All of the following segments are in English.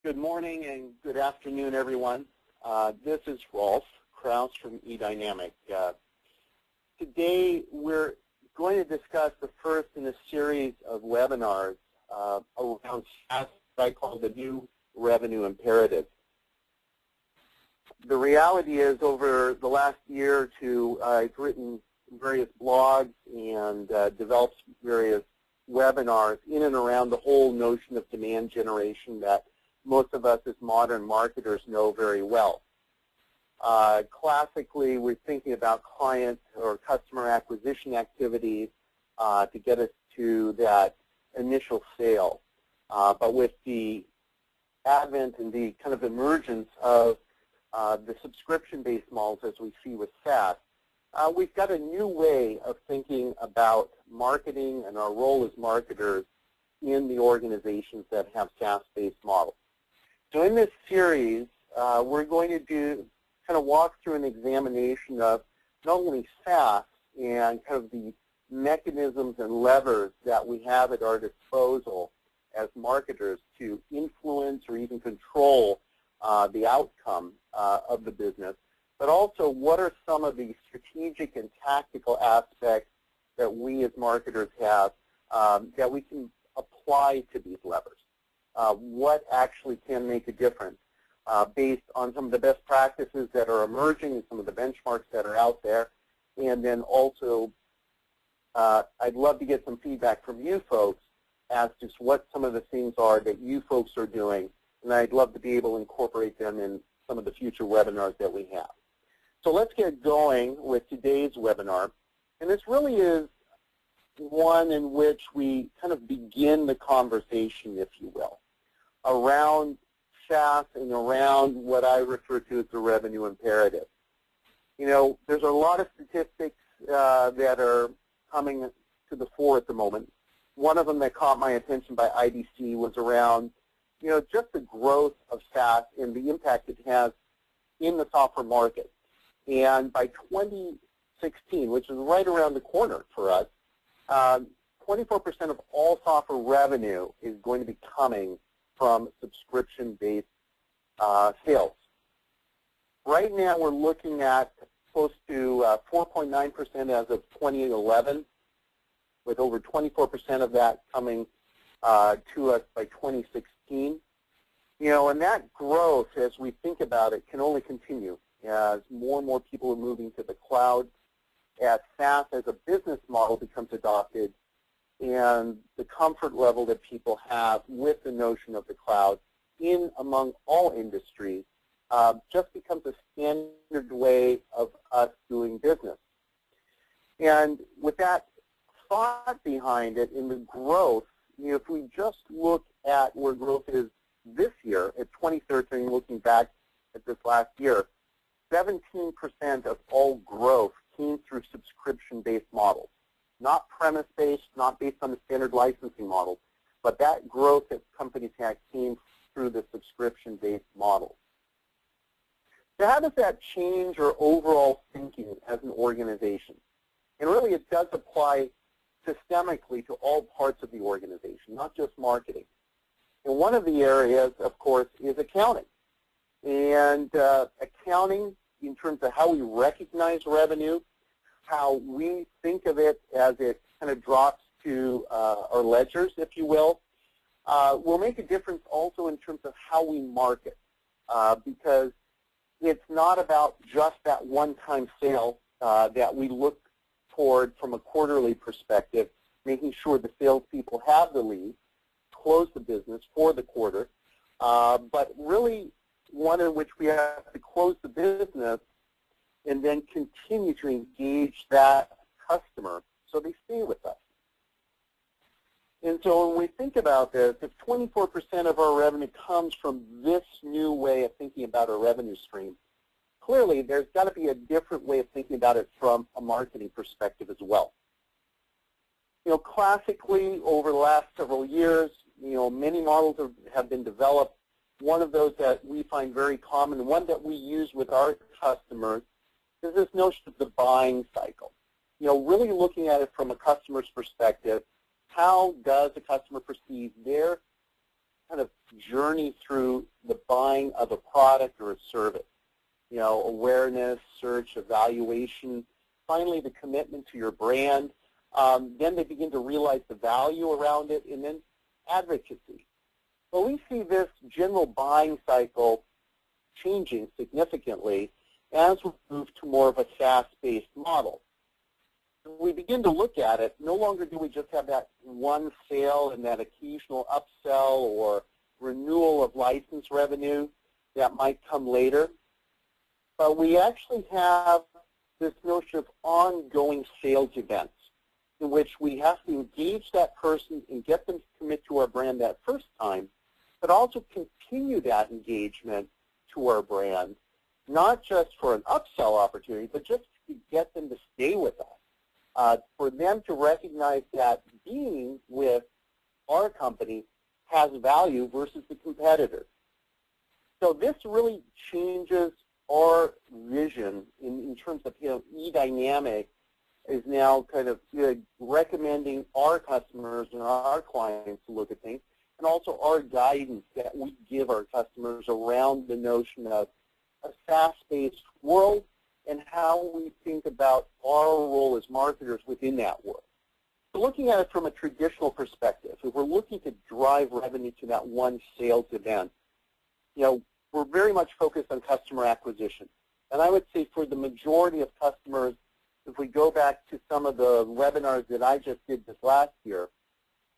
Good morning and good afternoon, everyone. This is Rolf Krause from eDynamic. Today, we're going to discuss the first in a series of webinars around SaaS, what I call the new revenue imperative. The reality is, over the last year or two, I've written various blogs and developed various webinars in and around the whole notion of demand generation that most of us as modern marketers know very well. Classically, we're thinking about client or customer acquisition activities to get us to that initial sale. But with the advent and the kind of emergence of the subscription-based models as we see with SaaS, we've got a new way of thinking about marketing and our role as marketers in the organizations that have SaaS-based models. So in this series, we're going to kind of walk through an examination of not only SaaS and kind of the mechanisms and levers that we have at our disposal as marketers to influence or even control the outcome of the business, but also what are some of the strategic and tactical aspects that we as marketers have that we can apply to these levers. What actually can make a difference based on some of the best practices that are emerging and some of the benchmarks that are out there. And then also, I'd love to get some feedback from you folks as to what some of the things are that you folks are doing, and I'd love to be able to incorporate them in some of the future webinars that we have. So let's get going with today's webinar. And this really is one in which we kind of begin the conversation, if you will, around SaaS and around what I refer to as the revenue imperative. You know, there's a lot of statistics that are coming to the fore at the moment. One of them that caught my attention by IDC was around, you know, just the growth of SaaS and the impact it has in the software market. And by 2016, which is right around the corner for us, 24% of all software revenue is going to be coming from subscription-based sales. Right now, we're looking at close to 4.9% as of 2011, with over 24% of that coming to us by 2016. You know, and that growth, as we think about it, can only continue as more and more people are moving to the cloud, as SaaS as a business model becomes adopted, and the comfort level that people have with the notion of the cloud in among all industries just becomes a standard way of us doing business. And with that thought behind it in the growth, you know, if we just look at where growth is this year, at 2013, looking back at this last year, 17% of all growth came through subscription-based models. Not premise-based, not based on the standard licensing model, but that growth that companies had came through the subscription-based model. So how does that change our overall thinking as an organization? And really it does apply systemically to all parts of the organization, not just marketing. And one of the areas, of course, is accounting. And accounting, in terms of how we recognize revenue, how we think of it as it kind of drops to our ledgers, if you will make a difference also in terms of how we market, because it's not about just that one-time sale that we look toward from a quarterly perspective, making sure the salespeople have the lead, close the business for the quarter, but really one in which we have to close the business and then continue to engage that customer so they stay with us. And so when we think about this, if 24% of our revenue comes from this new way of thinking about our revenue stream, clearly there's got to be a different way of thinking about it from a marketing perspective as well. You know, classically, over the last several years, you know, many models have been developed. One of those that we find very common, one that we use with our customers, is this notion of the buying cycle. You know, really looking at it from a customer's perspective, how does a customer perceive their kind of journey through buying of a product or a service. You know, awareness, search, evaluation, finally the commitment to your brand. Then they begin to realize the value around it, and then advocacy. Well, we see this general buying cycle changing significantly as we move to more of a SaaS-based model. When we begin to look at it, no longer do we just have that one sale and that occasional upsell or renewal of license revenue that might come later, but we actually have this notion of ongoing sales events in which we have to engage that person and get them to commit to our brand that first time, but also continue that engagement to our brand, not just for an upsell opportunity, but just to get them to stay with us, for them to recognize that being with our company has value versus the competitor. So this really changes our vision in terms of, you know, eDynamic is now kind of recommending our customers and our clients to look at things, and also our guidance that we give our customers around the notion of a SaaS-based world and how we think about our role as marketers within that world. So looking at it from a traditional perspective, if we're looking to drive revenue to that one sales event, you know, we're very much focused on customer acquisition. And I would say for the majority of customers, if we go back to some of the webinars that I just did this last year,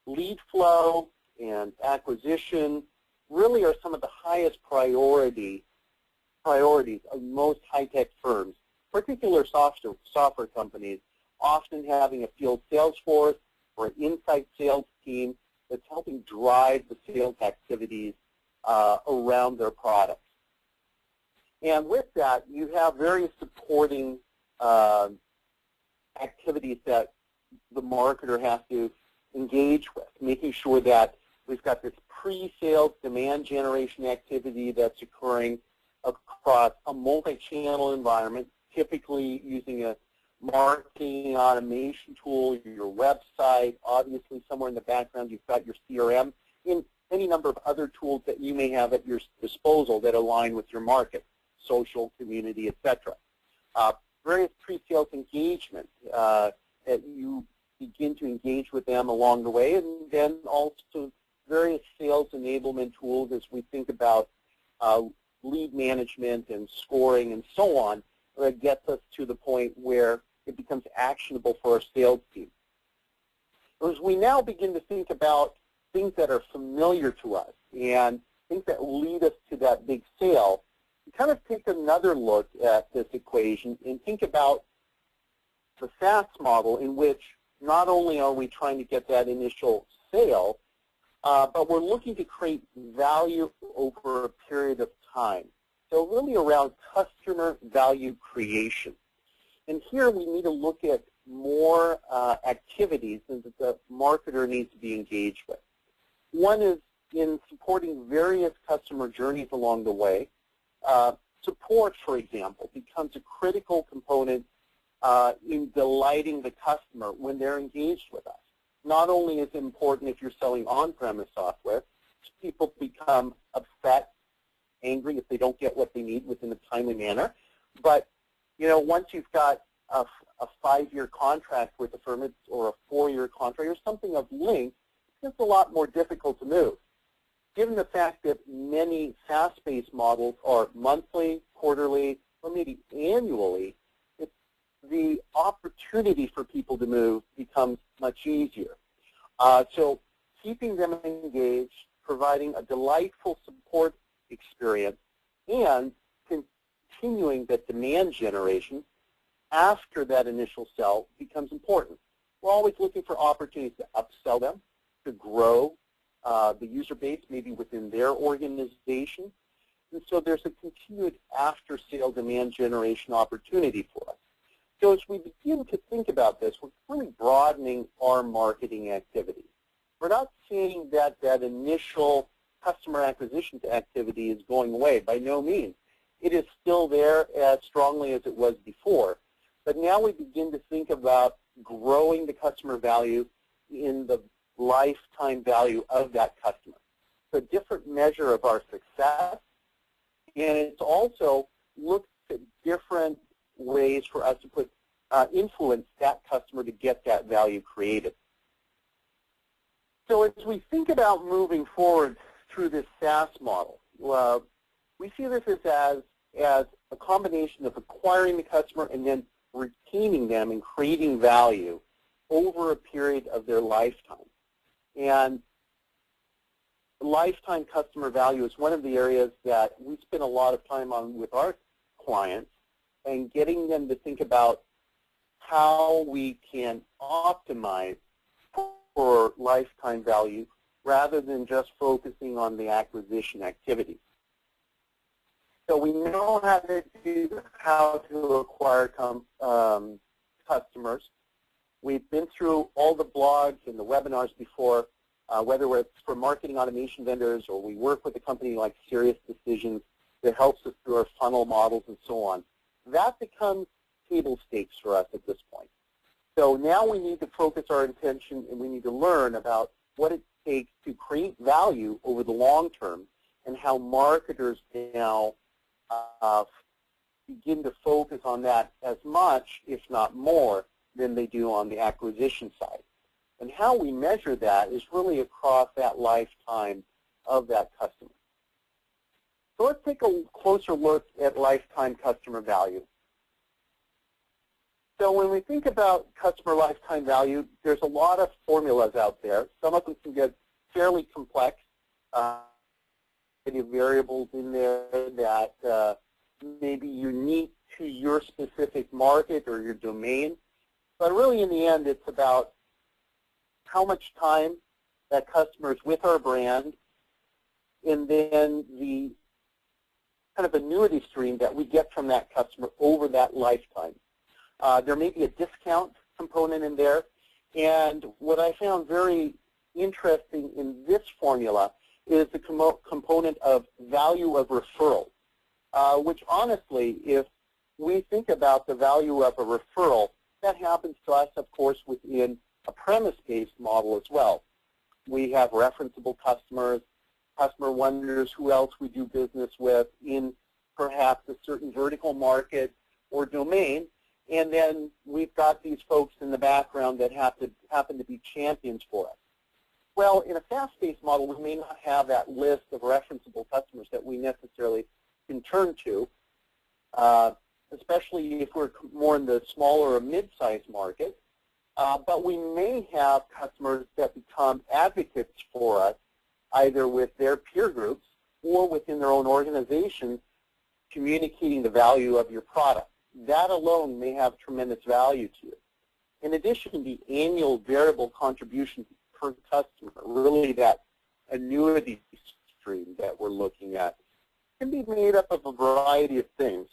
lead flow and acquisition really are some of the highest priorities of most high-tech firms, particular software companies, often having a field sales force or an inside sales team that's helping drive the sales activities around their products. And with that, you have various supporting activities that the marketer has to engage with, making sure that we've got this pre-sales demand generation activity that's occurring across a multi-channel environment, typically using a marketing automation tool, your website, obviously somewhere in the background you've got your CRM, and any number of other tools that you may have at your disposal that align with your market, social, community, etc. Various pre-sales engagement that you begin to engage with them along the way, and then also various sales enablement tools as we think about lead management and scoring and so on, that gets us to the point where it becomes actionable for our sales team. As we now begin to think about things that are familiar to us and things that lead us to that big sale, we kind of take another look at this equation and think about the SaaS model in which not only are we trying to get that initial sale, but we're looking to create value over a period of time. So really around customer value creation. And here we need to look at more activities that the marketer needs to be engaged with. One is in supporting various customer journeys along the way. Support, for example, becomes a critical component in delighting the customer when they're engaged with us. Not only is it important if you're selling on-premise software, people become upset, angry if they don't get what they need within a timely manner. But, you know, once you've got a 5-year contract with a firm or a 4-year contract or something of length, it's a lot more difficult to move. Given the fact that many SaaS-based models are monthly, quarterly, or maybe annually, the opportunity for people to move becomes much easier. So keeping them engaged, providing a delightful support experience, and continuing that demand generation after that initial sell becomes important. We're always looking for opportunities to upsell them, to grow the user base maybe within their organization. And so there's a continued after-sale demand generation opportunity for us. So as we begin to think about this, we're really broadening our marketing activity. We're not saying that that initial customer acquisition activity is going away. By no means. It is still there as strongly as it was before. But now we begin to think about growing the customer value in the lifetime value of that customer. So a different measure of our success And it's also looked at different ways for us to put influence that customer to get that value created. So as we think about moving forward through this SaaS model, we see this as a combination of acquiring the customer and then retaining them and creating value over a period of their lifetime. And lifetime customer value is one of the areas that we spend a lot of time on with our clients, and getting them to think about how we can optimize for lifetime value rather than just focusing on the acquisition activity. So we know how to acquire customers. We've been through all the blogs and the webinars before, whether it's for marketing automation vendors or we work with a company like Serious Decisions that helps us through our funnel models and so on. That becomes table stakes for us at this point. So now we need to focus our attention and we need to learn about what it takes to create value over the long term and how marketers now begin to focus on that as much, if not more, than they do on the acquisition side. And how we measure that is really across that lifetime of that customer. So let's take a closer look at lifetime customer value. So when we think about customer lifetime value, there's a lot of formulas out there. Some of them can get fairly complex. Any variables in there that may be unique to your specific market or your domain. But really in the end, it's about how much time that customer is with our brand, and then the kind of annuity stream that we get from that customer over that lifetime. There may be a discount component in there, and what I found very interesting in this formula is the component of value of referral, which honestly, if we think about the value of a referral, that happens to us, of course, within a premise-based model as well. We have referenceable customers. Customer wonders who else we do business with in perhaps a certain vertical market or domain, and then we've got these folks in the background that happen to be champions for us. Well, in a SaaS-based model, we may not have that list of referenceable customers that we necessarily can turn to, especially if we're more in the smaller or mid-sized market. But we may have customers that become advocates for us, either with their peer groups or within their own organization, communicating the value of your product. That alone may have tremendous value to you. In addition, the annual variable contribution per customer, really that annuity stream that we're looking at, can be made up of a variety of things.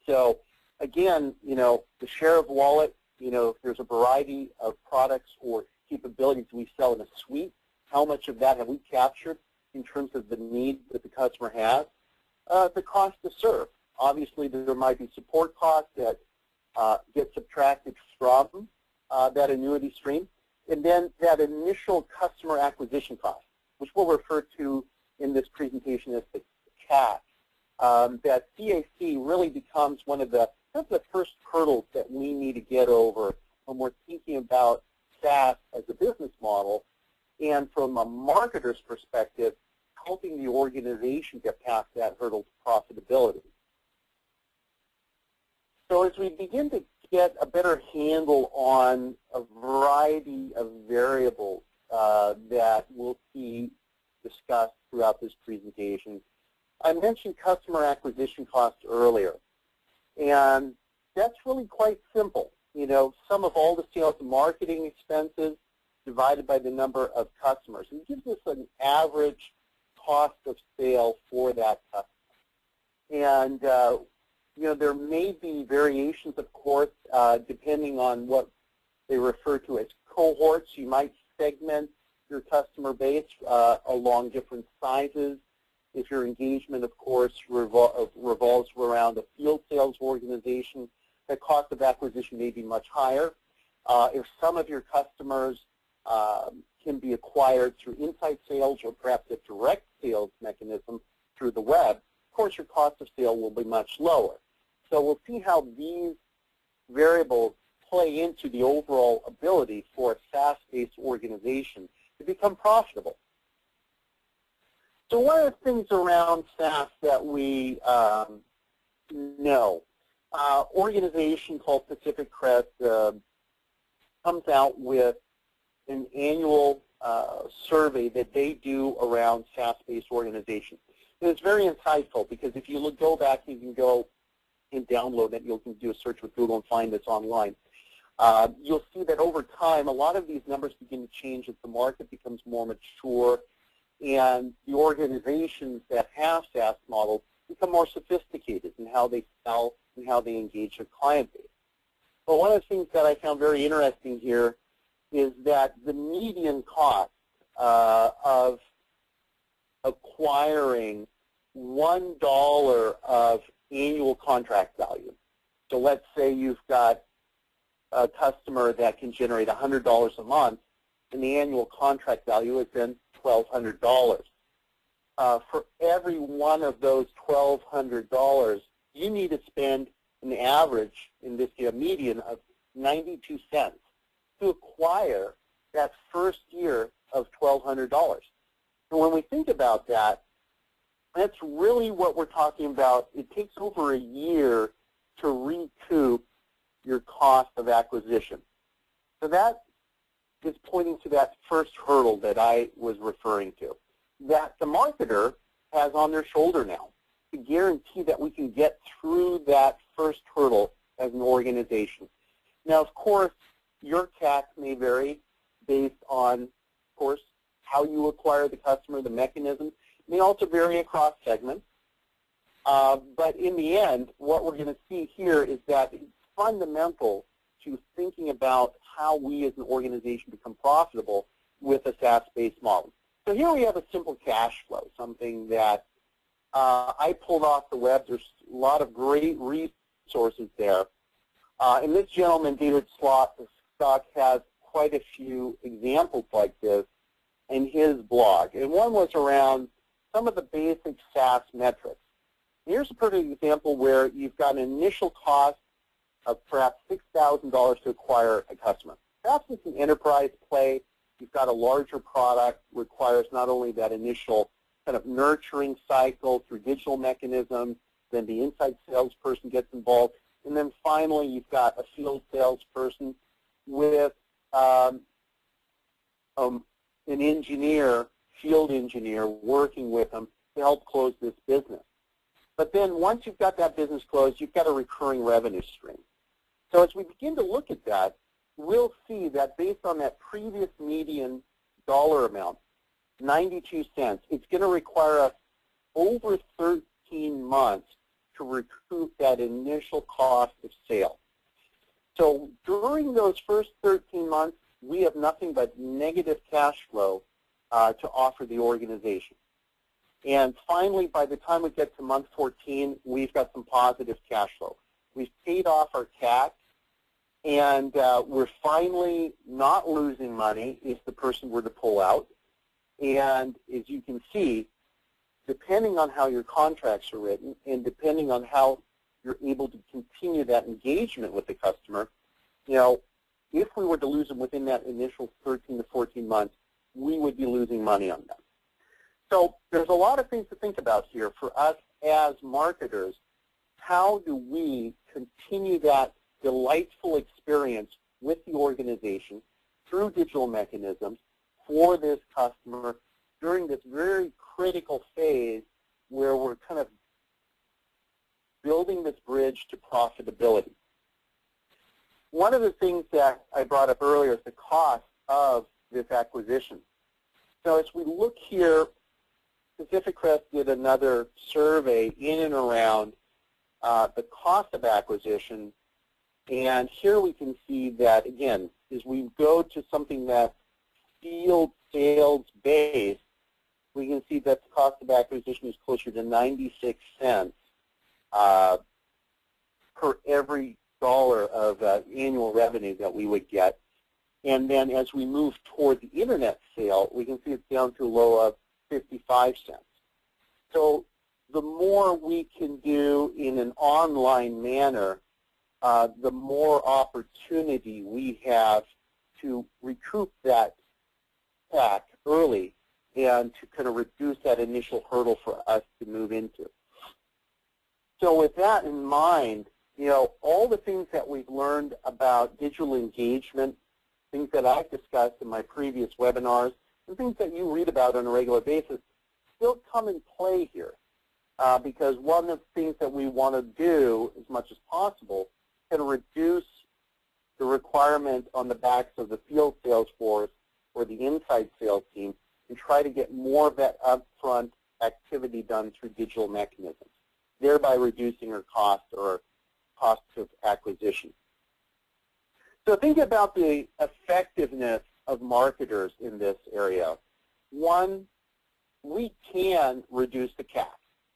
So again, the share of wallet, if there's a variety of products or capabilities we sell in a suite, how much of that have we captured in terms of the need that the customer has? The cost to serve. Obviously, there might be support costs that get subtracted from that annuity stream. And then that initial customer acquisition cost, which we'll refer to in this presentation as the CAC. That CAC really becomes one of the first hurdles that we need to get over when we're thinking about SaaS as a business model, and from a marketer's perspective, helping the organization get past that hurdle to profitability. So as we begin to get a better handle on a variety of variables that we'll see discussed throughout this presentation, I mentioned customer acquisition costs earlier, and that's really quite simple. Sum of all the sales and marketing expenses divided by the number of customers. It gives us an average cost of sale for that customer. And there may be variations, of course, depending on what they refer to as cohorts. You might segment your customer base along different sizes. If your engagement, of course, revolves around a field sales organization, the cost of acquisition may be much higher. If some of your customers can be acquired through inside sales or perhaps a direct sales mechanism through the web, of course, course, your cost of sale will be much lower. So we'll see how these variables play into the overall ability for a SaaS-based organization to become profitable. So one of the things around SaaS that we know, organization called Pacific Crest comes out with an annual survey that they do around SaaS-based organizations. And it's very insightful because if you go back, you can go and download it. You can do a search with Google and find this online. You'll see that over time, a lot of these numbers begin to change as the market becomes more mature and the organizations that have SaaS models become more sophisticated in how they sell and how they engage their client base. But one of the things that I found very interesting here is that the median cost of acquiring $1 of annual contract value. So let's say you've got a customer that can generate $100 a month, and the annual contract value is then $1,200. For every one of those $1,200, you need to spend an average, in this year, median of 92 cents to acquire that first year of $1,200. And when we think about that, that's really what we're talking about. It takes over a year to recoup your cost of acquisition. So that is pointing to that first hurdle that I was referring to, that the marketer has on their shoulder now to guarantee that we can get through that first hurdle as an organization. Now, of course, your CAC may vary based on, of course, how you acquire the customer, the mechanisms. It may also vary across segments. But in the end, what we're going to see here is that it's fundamental to thinking about how we as an organization become profitable with a SaaS-based model. So here we have a simple cash flow, something that I pulled off the web. There's a lot of great resources there. And this gentleman, David Stock, has quite a few examples like this in his blog. And one was around some of the basic SaaS metrics. Here's a perfect example where you've got an initial cost of perhaps $6,000 to acquire a customer. Perhaps it's an enterprise play. You've got a larger product, requires not only that initial kind of nurturing cycle through digital mechanisms, then the inside salesperson gets involved, and then finally you've got a field salesperson with an engineer, field engineer, working with them to help close this business. But then once you've got that business closed, you've got a recurring revenue stream. So as we begin to look at that, we'll see that based on that previous median dollar amount, 92 cents, it's going to require us over 13 months to recoup that initial cost of sale. So during those first 13 months, we have nothing but negative cash flow to offer the organization. And finally, by the time we get to month 14, we've got some positive cash flow. We've paid off our CAC, and we're finally not losing money if the person were to pull out. And as you can see, depending on how your contracts are written and depending on how you're able to continue that engagement with the customer, you know, if we were to lose them within that initial 13 to 14 months, we would be losing money on them. So there's a lot of things to think about here for us as marketers. How do we continue that delightful experience with the organization through digital mechanisms for this customer during this very critical phase where we're kind of building this bridge to profitability? One of the things that I brought up earlier is the cost of this acquisition. So as we look here, Pacific Crest did another survey in and around the cost of acquisition, and here we can see that, again, as we go to something that's field sales based, we can see that the cost of acquisition is closer to 96 cents per every dollar of annual revenue that we would get. And then as we move toward the internet sale, we can see it's down to a low of 55 cents. So the more we can do in an online manner, the more opportunity we have to recoup that CAC early and to kind of reduce that initial hurdle for us to move into. So with that in mind, all the things that we've learned about digital engagement, things that I've discussed in my previous webinars, and things that you read about on a regular basis still come in play here. Because one of the things that we want to do as much as possible is to reduce the requirement on the backs of the field sales force or the inside sales team and try to get more of that upfront activity done through digital mechanisms, thereby reducing our cost or cost of acquisition. So think about the effectiveness of marketers in this area. One, we can reduce the CAC.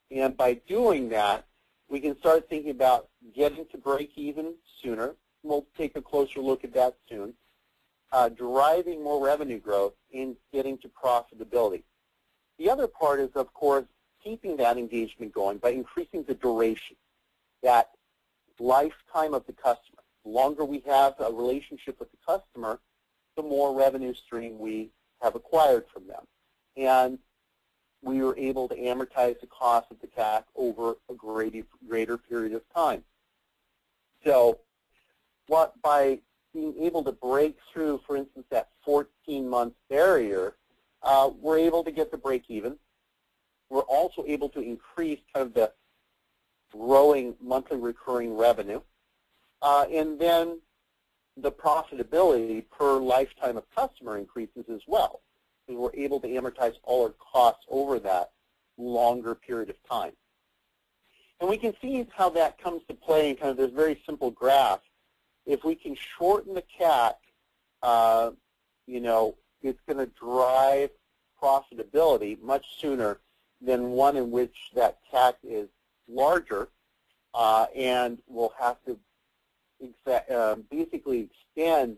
And by doing that, we can start thinking about getting to break even sooner. We'll take a closer look at that soon. Driving more revenue growth and getting to profitability. The other part is, of course, keeping that engagement going by increasing the duration, that lifetime of the customer. The longer we have a relationship with the customer, the more revenue stream we have acquired from them. And we were able to amortize the cost of the CAC over a greater period of time. So by being able to break through, for instance, that 14-month barrier, we're able to get to break even. We're also able to increase kind of the growing monthly recurring revenue. And then the profitability per lifetime of customer increases as well. And we're able to amortize all our costs over that longer period of time. And we can see how that comes to play in kind of this very simple graph. If we can shorten the CAC, it's going to drive profitability much sooner than one in which that CAC is larger, and we'll have to basically extend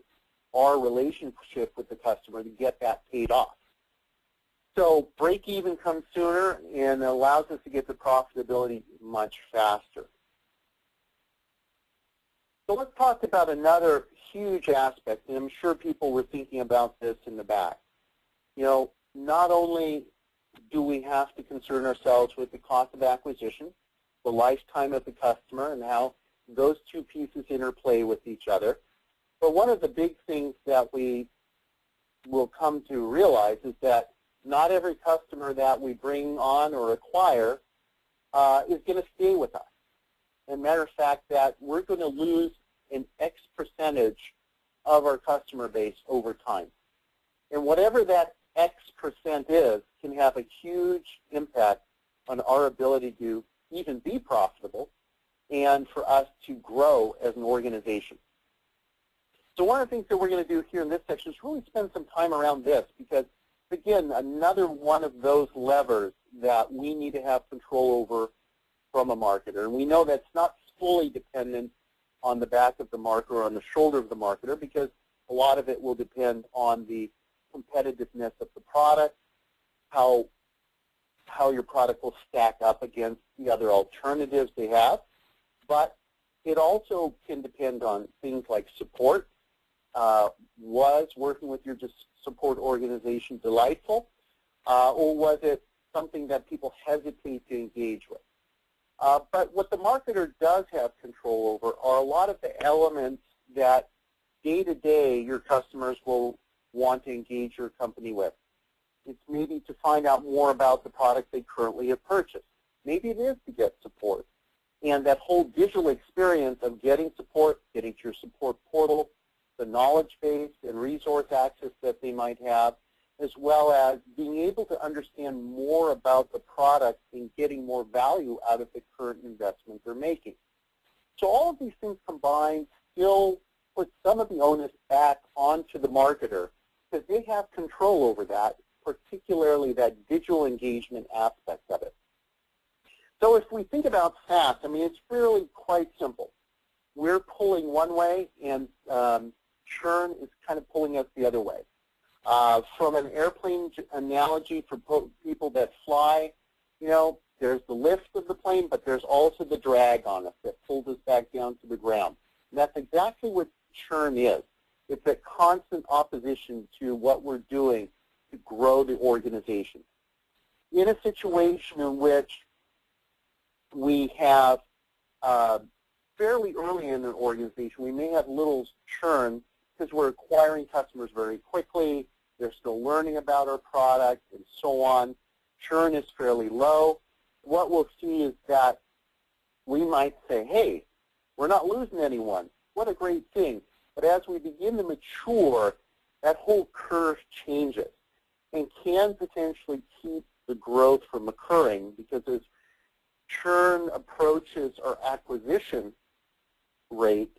our relationship with the customer to get that paid off. So break even comes sooner and allows us to get to profitability much faster. So let's talk about another huge aspect, and I'm sure people were thinking about this in the back. Not only do we have to concern ourselves with the cost of acquisition, the lifetime of the customer, and how those two pieces interplay with each other, but one of the big things that we will come to realize is that not every customer that we bring on or acquire is going to stay with us. As a matter of fact, that we're going to lose an X percentage of our customer base over time. And whatever that X percent is can have a huge impact on our ability to even be profitable and for us to grow as an organization. So one of the things that we're going to do here in this section is really spend some time around this because, again, another one of those levers that we need to have control over from a marketer. And we know that's not fully dependent on the back of the marketer or on the shoulder of the marketer because a lot of it will depend on the competitiveness of the product, how your product will stack up against the other alternatives they have. But it also can depend on things like support. Was working with your support organization delightful, or was it something that people hesitate to engage with? But what the marketer does have control over are a lot of the elements that day-to-day your customers will want to engage your company with. It's maybe to find out more about the product they currently have purchased. Maybe it is to get support. And that whole digital experience of getting support, getting to your support portal, the knowledge base and resource access that they might have, as well as being able to understand more about the product and getting more value out of the current investment they're making. So all of these things combined still put some of the onus back onto the marketer because they have control over that, particularly that digital engagement aspect of it. So if we think about SaaS, I mean, it's really quite simple. We're pulling one way, and churn is kind of pulling us the other way. From an airplane analogy for people that fly, there's the lift also the drag on us that pulls us back down to the ground. And that's exactly what churn is. It's a constant opposition to what we're doing to grow the organization. In a situation in which we have fairly early in an organization, we may have little churn because we're acquiring customers very quickly, they're still learning about our product, and so on. Churn is fairly low. What we'll see is that we might say, hey, we're not losing anyone. What a great thing. But as we begin to mature, that whole curve changes and can potentially keep the growth from occurring, because as churn approaches our acquisition rate,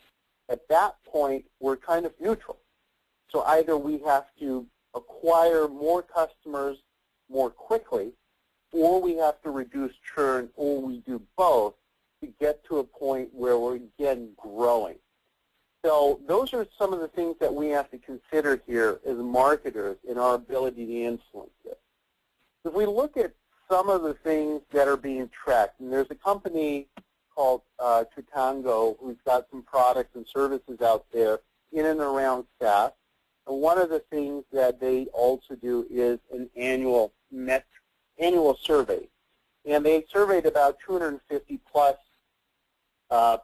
at that point we're kind of neutral. So either we have to acquire more customers more quickly, or we have to reduce churn, or we do both to get to a point where we're again growing. So those are some of the things that we have to consider here as marketers in our ability to influence it. If we look at some of the things that are being tracked, and there's a company called Succe who's got some products and services out there in and around SaaS. And one of the things that they also do is an annual survey. And they surveyed about 250 plus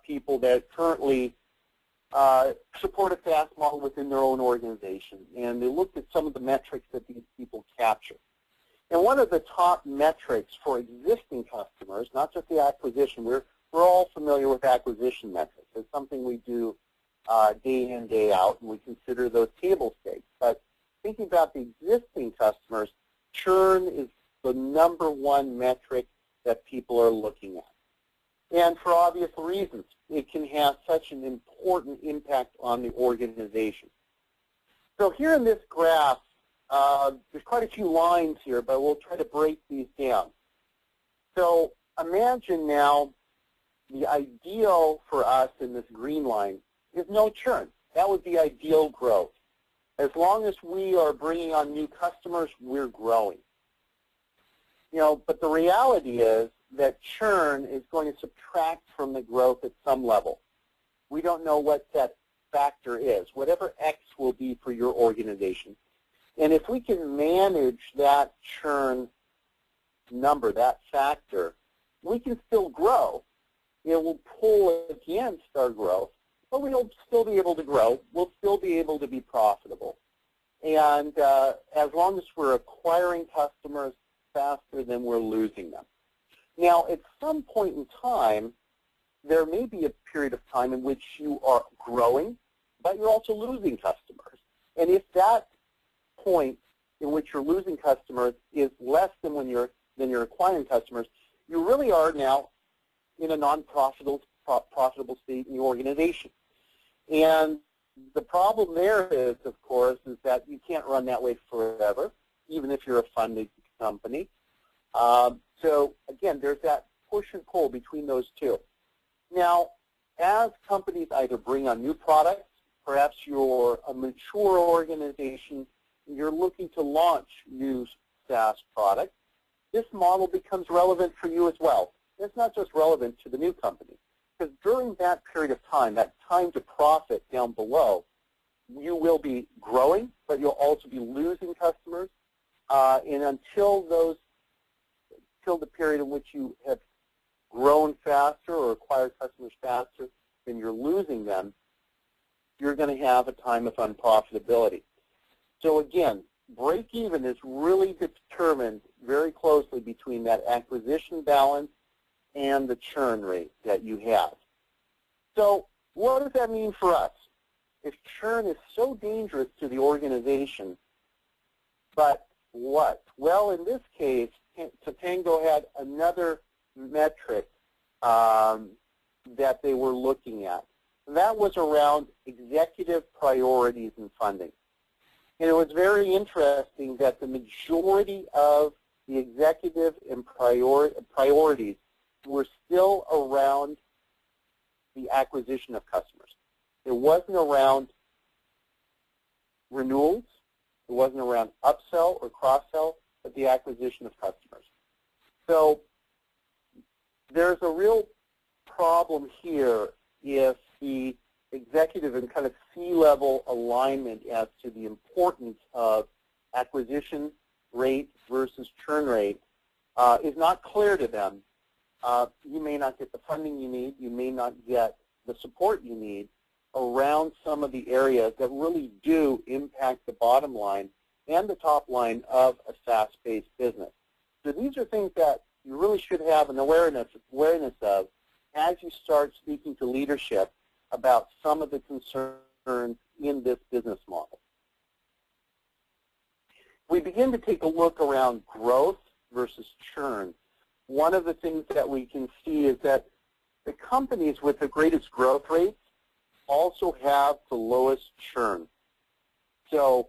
people that currently support a SaaS model within their own organization. And they looked at some of the metrics that these people capture. And one of the top metrics for existing customers, not just the acquisition, we're all familiar with acquisition metrics. It's something we do day in, day out, and we consider those table stakes. But thinking about the existing customers, churn is the #1 metric that people are looking at. And for obvious reasons, it can have such an important impact on the organization. So here in this graph, there's quite a few lines here, but we'll try to break these down. So imagine now the ideal for us in this green line is no churn. That would be ideal growth. As long as we are bringing on new customers, we're growing. But the reality is that churn is going to subtract from the growth at some level. We don't know what that factor is, whatever X will be for your organization. And if we can manage that churn number, that factor, we can still grow. It will pull against our growth, but we'll still be able to grow. We'll still be able to be profitable. And as long as we're acquiring customers faster than we're losing them. Now, at some point in time, there may be a period of time in which you are growing, but you're also losing customers. And if that point in which you're losing customers is less than when you're acquiring customers, you really are now in a non-profitable state in the organization. And the problem there is, of course, is that you can't run that way forever, even if you're a funded company. So again, there's that push and pull between those two. Now, as companies either bring on new products, perhaps you're a mature organization, you're looking to launch new SaaS products, this model becomes relevant for you as well. It's not just relevant to the new company, because during that period of time, that time to profit down below, you will be growing, but you'll also be losing customers. And until the period in which you have grown faster or acquired customers faster than you're losing them, you're going to have a time of unprofitability. So again, break even is really determined very closely between that acquisition balance and the churn rate that you have. So what does that mean for us? If churn is so dangerous to the organization, but what? Well, in this case, Succe had another metric that they were looking at. That was around executive priorities and funding. And it was very interesting that the majority of the executive and priorities were still around the acquisition of customers. It wasn't around renewals. It wasn't around upsell or cross-sell, but the acquisition of customers. So there's a real problem here if the executive and kind of C-level alignment as to the importance of acquisition rate versus churn rate is not clear to them. You may not get the funding you need. You may not get the support you need around some of the areas that really do impact the bottom line and the top line of a SaaS-based business. So these are things that you really should have an awareness of as you start speaking to leadership about some of the concerns in this business model. We begin to take a look around growth versus churn. One of the things that we can see is that the companies with the greatest growth rates also have the lowest churn. So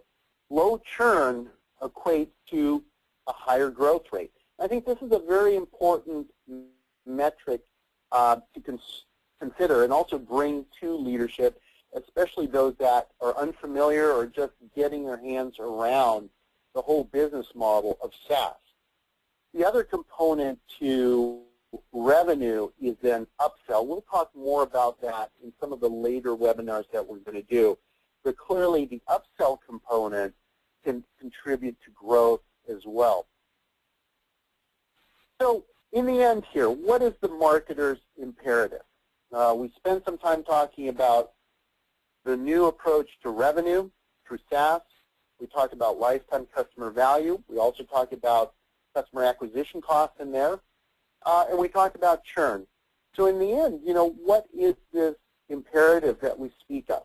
low churn equates to a higher growth rate. I think this is a very important metric to consider and also bring to leadership, especially those that are unfamiliar or just getting their hands around the whole business model of SaaS. The other component to revenue is then upsell. We'll talk more about that in some of the later webinars that we're going to do. But clearly the upsell component can contribute to growth as well. So in the end here, what is the marketer's imperative? We spent some time talking about the new approach to revenue through SaaS. We talked about lifetime customer value. We also talked about customer acquisition costs in there. And we talked about churn. So in the end, what is this imperative that we speak of?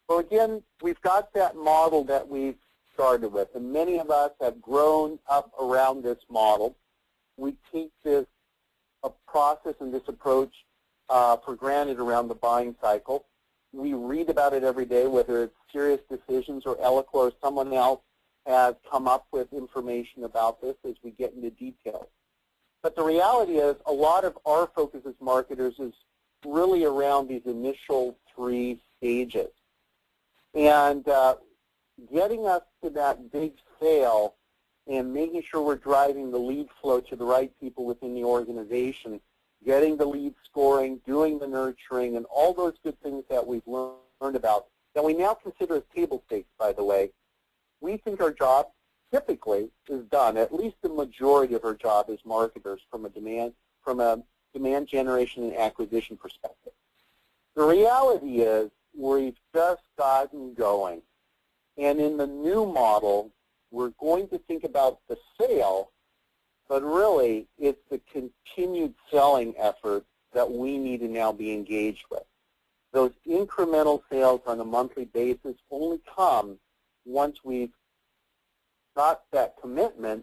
Well, again, we've got that model that we've started with, and many of us have grown up around this model. We take this process and this approach for granted around the buying cycle. We read about it every day, whether it's Serious Decisions or Eloqua or someone else has come up with information about this as we get into details. But the reality is a lot of our focus as marketers is really around these initial 3 stages. And getting us to that big sale and making sure we're driving the lead flow to the right people within the organization, getting the lead scoring, doing the nurturing, and all those good things that we've learned about, that we now consider as table stakes, by the way. We think our job typically is done. At least the majority of our job as marketers from a demand generation and acquisition perspective. The reality is we've just gotten going. And in the new model, we're going to think about the sale, but really it's the continued selling effort that we need to now be engaged with. Those incremental sales on a monthly basis only come once we've got that commitment,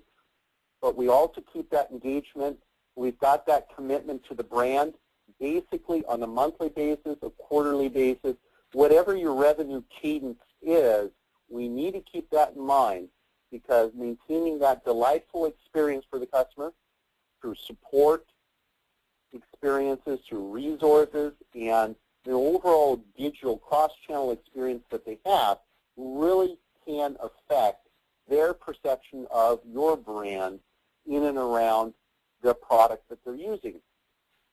but we also keep that engagement. We've got that commitment to the brand, basically on a monthly basis, a quarterly basis, whatever your revenue cadence is, we need to keep that in mind, because maintaining that delightful experience for the customer through support experiences, through resources, and the overall digital cross-channel experience that they have really can affect their perception of your brand in and around the product that they're using.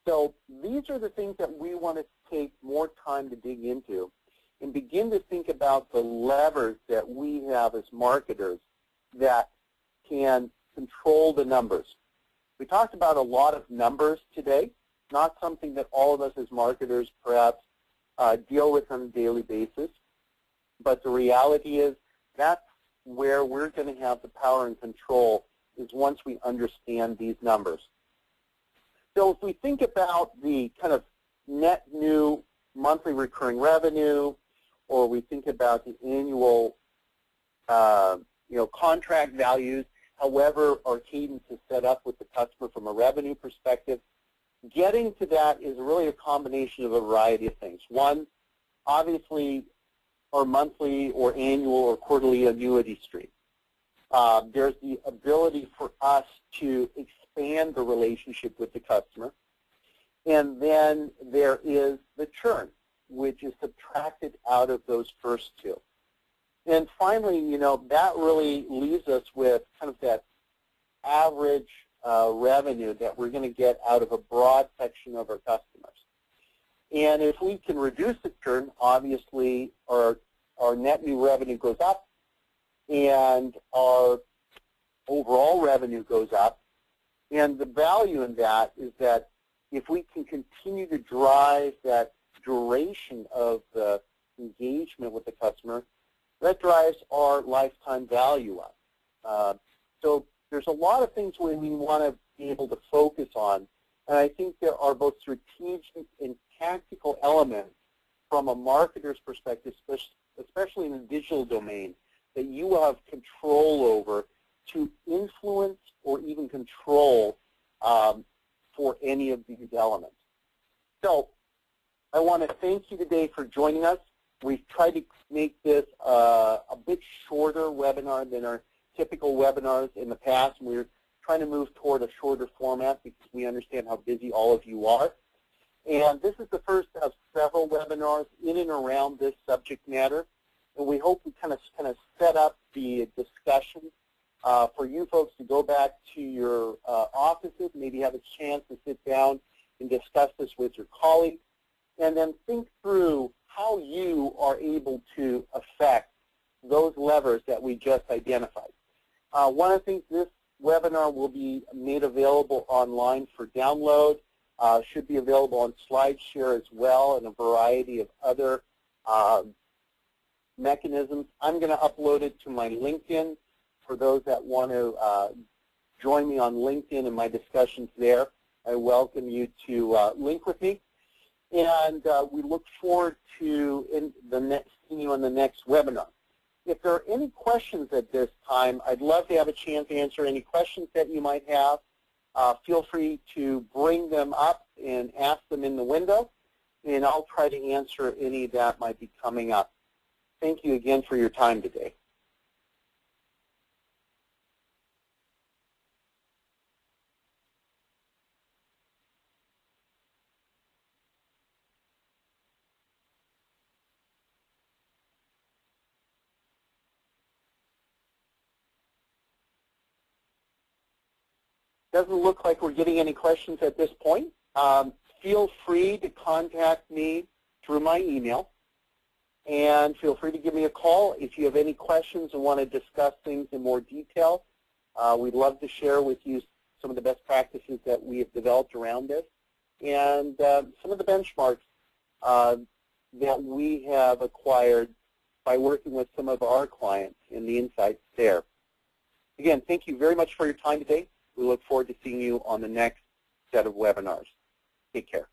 So these are the things that we want to take more time to dig into and begin to think about the levers that we have as marketers that can control the numbers. We talked about a lot of numbers today, not something that all of us as marketers perhaps deal with on a daily basis, but the reality is that's where we're going to have the power and control is once we understand these numbers. So if we think about the kind of net new monthly recurring revenue, or we think about the annual contract values, however our cadence is set up with the customer from a revenue perspective, getting to that is really a combination of a variety of things. One, obviously, our monthly or annual or quarterly annuity stream. There's the ability for us to expand the relationship with the customer. And then there is the churn, which is subtracted out of those first 2. And finally, that really leaves us with kind of that average revenue that we're going to get out of a broad section of our customers. And if we can reduce the churn, obviously our net new revenue goes up and our overall revenue goes up. And the value in that is that if we can continue to drive that duration of the engagement with the customer, that drives our lifetime value up. So there's a lot of things we want to be able to focus on. And I think there are both strategic and tactical elements from a marketer's perspective, especially in the digital domain, that you will have control over to influence or even control for any of these elements. So I want to thank you today for joining us. We've tried to make this a bit shorter webinar than our typical webinars in the past. We're trying to move toward a shorter format because we understand how busy all of you are. And this is the first of several webinars in and around this subject matter. And we hope we kind of set up the discussion for you folks to go back to your offices, maybe have a chance to sit down and discuss this with your colleagues, and then think through how you are able to affect those levers that we just identified. One of the things, this webinar will be made available online for download, should be available on SlideShare as well, and a variety of other mechanisms. I'm going to upload it to my LinkedIn for those that want to join me on LinkedIn and my discussions there. I welcome you to link with me. And we look forward to seeing you on the next webinar. If there are any questions at this time, I'd love to have a chance to answer any questions that you might have. Feel free to bring them up and ask them in the window, and I'll try to answer any that might be coming up. Thank you again for your time today. Doesn't look like we're getting any questions at this point. Feel free to contact me through my email, and feel free to give me a call if you have any questions and want to discuss things in more detail. We'd love to share with you some of the best practices that we have developed around this and some of the benchmarks that we have acquired by working with some of our clients and the insights there. Again, thank you very much for your time today. We look forward to seeing you on the next set of webinars. Take care.